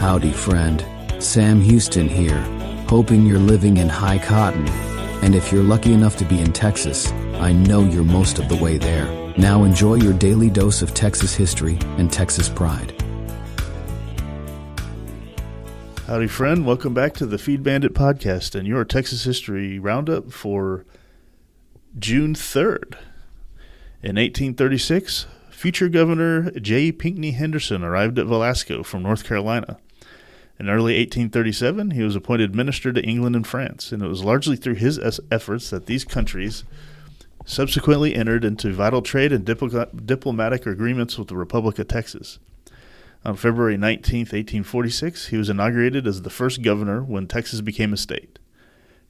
Howdy, friend. Sam Houston here, hoping you're living in high cotton. And if you're lucky enough to be in Texas, I know you're most of the way there. Now enjoy your daily dose of Texas history and Texas pride. Howdy, friend. Welcome back to the Feed Bandit podcast and your Texas history roundup for June 3rd. In 1836, future Governor J. Pinckney Henderson arrived at Velasco from North Carolina. In early 1837, he was appointed minister to England and France, and it was largely through his efforts that these countries subsequently entered into vital trade and diplomatic agreements with the Republic of Texas. On February 19, 1846, he was inaugurated as the first governor when Texas became a state.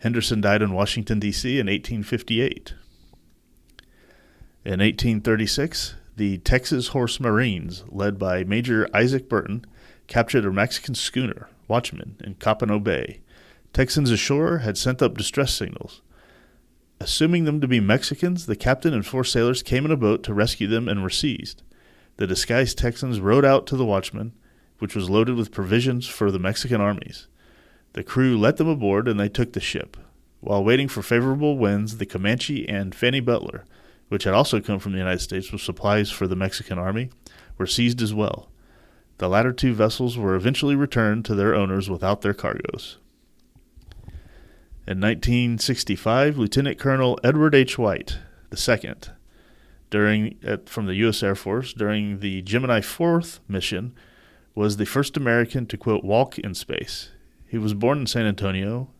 Henderson died in Washington, D.C. in 1858. In 1836, the Texas Horse Marines, led by Major Isaac Burton, captured a Mexican schooner, Watchman, in Copano Bay. Texans ashore had sent up distress signals. Assuming them to be Mexicans, the captain and 4 sailors came in a boat to rescue them and were seized. The disguised Texans rowed out to the Watchman, which was loaded with provisions for the Mexican armies. The crew let them aboard, and they took the ship. While waiting for favorable winds, the Comanche and Fanny Butler, which had also come from the United States with supplies for the Mexican army, were seized as well. The latter 2 vessels were eventually returned to their owners without their cargoes. In 1965, Lieutenant Colonel Edward H. White II, from the U.S. Air Force, during the Gemini 4th mission, was the first American to, quote, walk in space. He was born in San Antonio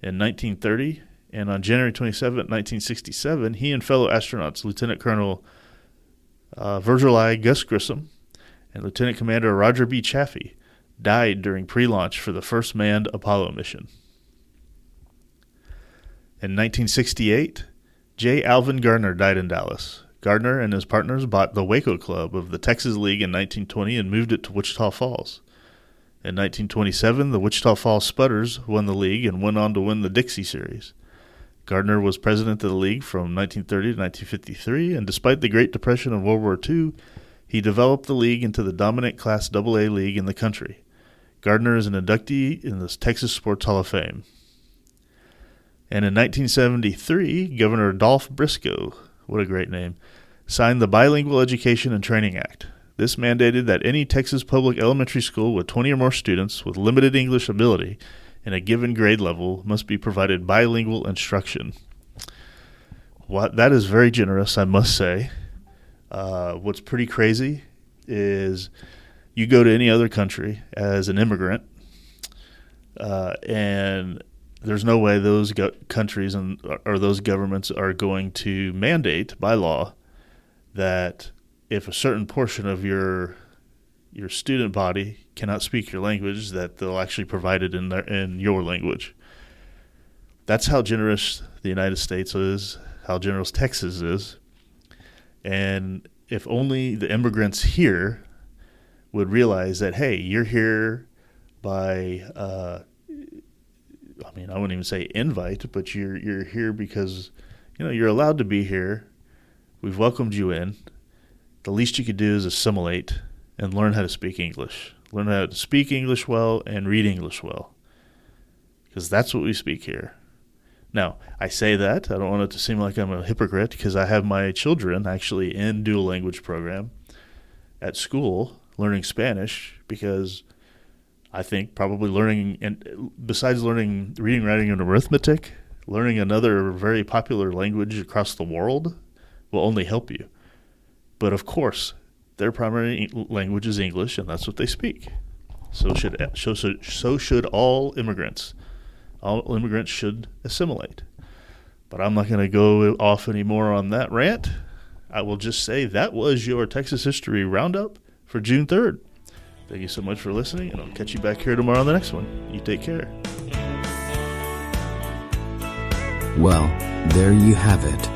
in 1930, and on January 27, 1967, he and fellow astronauts, Lieutenant Colonel Virgil I. Gus Grissom and Lieutenant Commander Roger B. Chaffee, died during pre-launch for the first manned Apollo mission. In 1968, J. Alvin Gardner died in Dallas. Gardner and his partners bought the Waco Club of the Texas League in 1920 and moved it to Wichita Falls. In 1927, the Wichita Falls Spudders won the league and went on to win the Dixie Series. Gardner was president of the league from 1930 to 1953, and despite the Great Depression and World War II, he developed the league into the dominant Class AA league in the country. Gardner is an inductee in the Texas Sports Hall of Fame. And in 1973, Governor Adolph Briscoe, what a great name, signed the Bilingual Education and Training Act. This mandated that any Texas public elementary school with 20 or more students with limited English ability in a given grade level must be provided bilingual instruction. That is very generous, I must say. What's pretty crazy is you go to any other country as an immigrant, and there's no way those countries or those governments are going to mandate by law that if a certain portion of your student body cannot speak your language, that they'll actually provide it in your language. That's how generous the United States is, how generous Texas is. And if only the immigrants here would realize that, hey, you're here by, I wouldn't even say invite, but you're here because, you're allowed to be here. We've welcomed you in. The least you could do is assimilate and learn how to speak English. Learn how to speak English well and read English well, because that's what we speak here. Now, I say that. I don't want it to seem like I'm a hypocrite, because I have my children actually in dual language program at school learning Spanish, because I think probably learning, and besides learning reading, writing, and arithmetic, learning another very popular language across the world will only help you. But of course, their primary language is English, and that's what they speak. So should all immigrants. All immigrants should assimilate. But I'm not going to go off anymore on that rant. I will just say that was your Texas History Roundup for June 3rd. Thank you so much for listening, and I'll catch you back here tomorrow on the next one. You take care. Well, there you have it.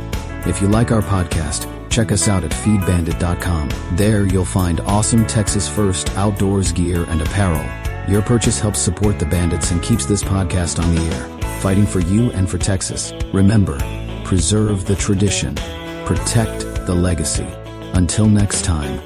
If you like our podcast, check us out at feedbandit.com. There you'll find awesome Texas First outdoors gear and apparel. Your purchase helps support the Bandits and keeps this podcast on the air, fighting for you and for Texas. Remember, preserve the tradition, protect the legacy. Until next time.